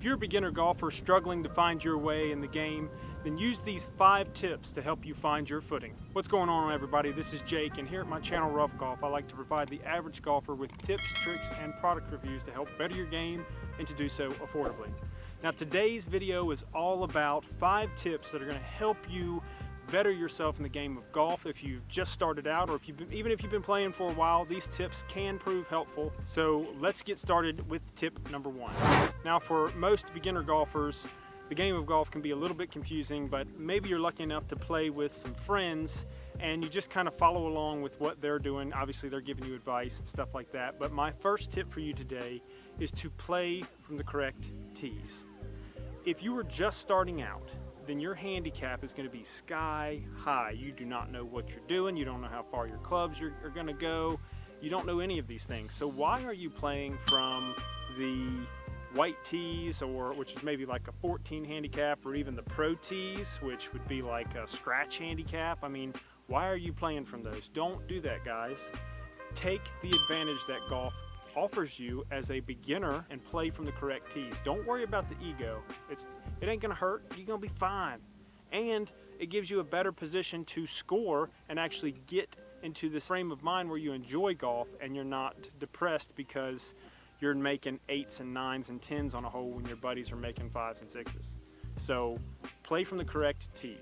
you're a beginner golfer struggling to find your way in the game, then use these 5 tips to help you find your footing. What's going on, everybody? This is Jake, and here at my channel Rough Golf, I like to provide the average golfer with tips, tricks, and product reviews to help better your game and to do so affordably. Now, today's video is all about 5 tips that are going to help you better yourself in the game of golf. If you've just started out, or even if you've been playing for a while, these tips can prove helpful. So let's get started with tip number 1. Now, for most beginner golfers, the game of golf can be a little bit confusing, but maybe you're lucky enough to play with some friends and you just kind of follow along with what they're doing. Obviously, they're giving you advice and stuff like that. But my first tip for you today is to play from the correct tees. If you were just starting out, then your handicap is going to be sky high. You do not know what you're doing. You don't know how far your clubs are going to go. You don't know any of these things. So why are you playing from the white tees, which is maybe like a 14 handicap, or even the pro tees, which would be like a scratch handicap? I mean, why are you playing from those? Don't do that, guys. Take the advantage that golf offers you as a beginner and play from the correct tees. Don't worry about the ego. It ain't gonna hurt. You're gonna be fine. And it gives you a better position to score and actually get into this frame of mind where you enjoy golf and you're not depressed because you're making 8s and 9s and 10s on a hole when your buddies are making 5s and 6s. So play from the correct tees.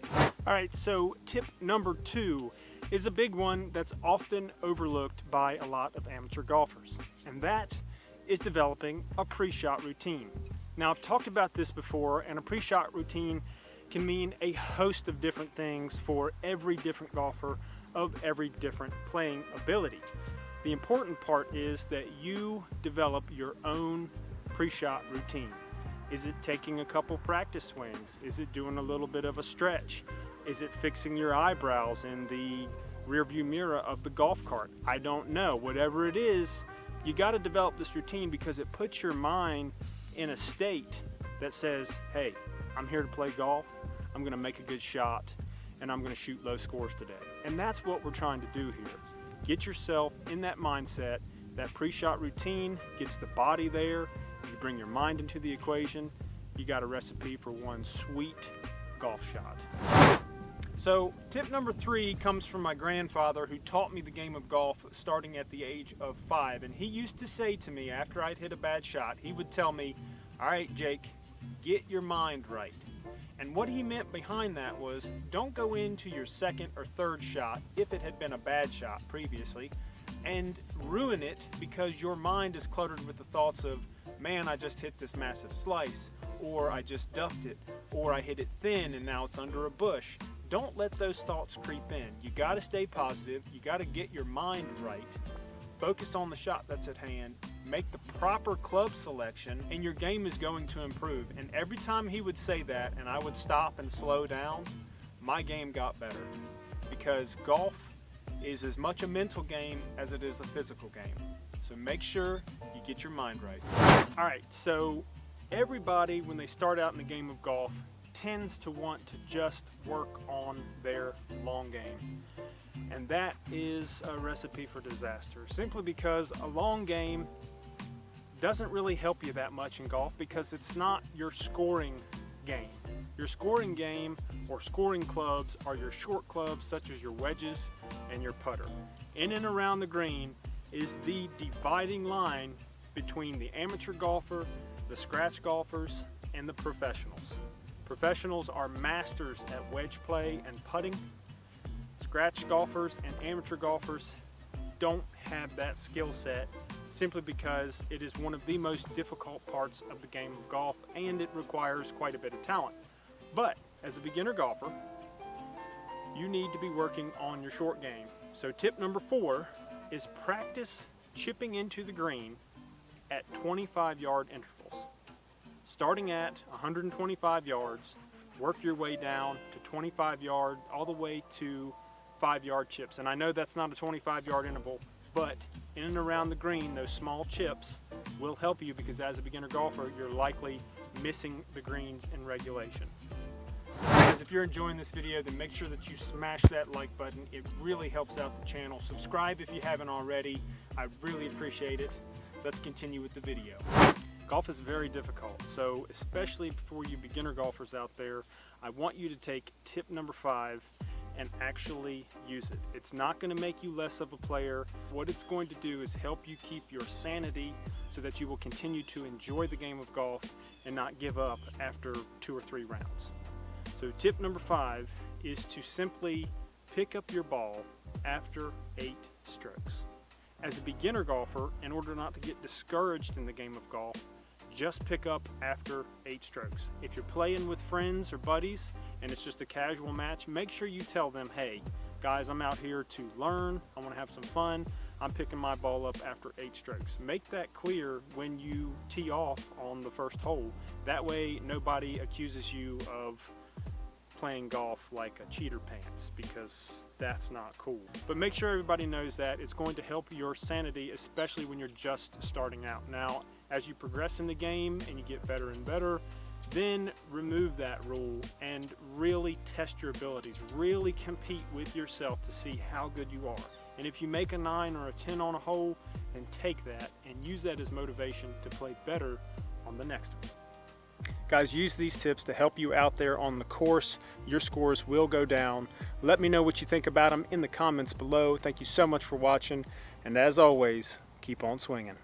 All right, so tip number 2 is a big one that's often overlooked by a lot of amateur golfers, and that is developing a pre-shot routine. Now, I've talked about this before, and a pre-shot routine can mean a host of different things for every different golfer of every different playing ability. The important part is that you develop your own pre-shot routine. Is it taking a couple practice swings? Is it doing a little bit of a stretch? Is it fixing your eyebrows in the rearview mirror of the golf cart? I don't know. Whatever it is, you got to develop this routine because it puts your mind in a state that says, hey, I'm here to play golf, I'm going to make a good shot, and I'm going to shoot low scores today. And that's what we're trying to do here. Get yourself in that mindset. That pre-shot routine gets the body there. You bring your mind into the equation. You got a recipe for one sweet golf shot. So tip number 3 comes from my grandfather, who taught me the game of golf starting at the age of 5. And he used to say to me after I'd hit a bad shot, he would tell me, all right, Jake, get your mind right. And what he meant behind that was, don't go into your second or third shot, if it had been a bad shot previously, and ruin it because your mind is cluttered with the thoughts of, man, I just hit this massive slice, or I just duffed it, or I hit it thin and now it's under a bush. Don't let those thoughts creep in. You got to stay positive. You got to get your mind right. Focus on the shot that's at hand. Make the proper club selection, and your game is going to improve. And every time he would say that, and I would stop and slow down, my game got better. Because golf is as much a mental game as it is a physical game. So make sure you get your mind right. All right, so everybody, when they start out in the game of golf, tends to want to just work on their long game. And that is a recipe for disaster, simply because a long game doesn't really help you that much in golf because it's not your scoring game. Your scoring game or scoring clubs are your short clubs, such as your wedges and your putter. In and around the green is the dividing line between the amateur golfer, the scratch golfers, and the professionals. Professionals are masters at wedge play and putting. Scratch golfers and amateur golfers don't have that skill set, simply because it is one of the most difficult parts of the game of golf, and it requires quite a bit of talent. But as a beginner golfer, you need to be working on your short game. So tip number 4 is practice chipping into the green at 25-yard intervals. Starting at 125 yards, work your way down to 25 yard, all the way to 5-yard chips. And I know that's not a 25-yard interval, but in and around the green, those small chips will help you, because as a beginner golfer, you're likely missing the greens in regulation. Guys, if you're enjoying this video, then make sure that you smash that like button. It really helps out the channel. Subscribe if you haven't already. I really appreciate it. Let's continue with the video. Golf is very difficult, so especially for you beginner golfers out there, I want you to take tip number 5 and actually use it. It's not going to make you less of a player. What it's going to do is help you keep your sanity so that you will continue to enjoy the game of golf and not give up after 2 or 3 rounds. So tip number 5 is to simply pick up your ball after 8 strokes. As a beginner golfer, in order not to get discouraged in the game of golf, just pick up after 8 strokes. If you're playing with friends or buddies and it's just a casual match, make sure you tell them, hey guys, I'm out here to learn, I want to have some fun, I'm picking my ball up after 8 strokes. Make that clear when you tee off on the first hole. That way nobody accuses you of playing golf like a cheater pants, because that's not cool. But make sure everybody knows that. It's going to help your sanity, especially when you're just starting out. Now, as you progress in the game and you get better and better, then remove that rule and really test your abilities. Really compete with yourself to see how good you are. And if you make a 9 or a 10 on a hole, then take that and use that as motivation to play better on the next one. Guys, use these tips to help you out there on the course. Your scores will go down. Let me know what you think about them in the comments below. Thank you so much for watching, and as always, keep on swinging.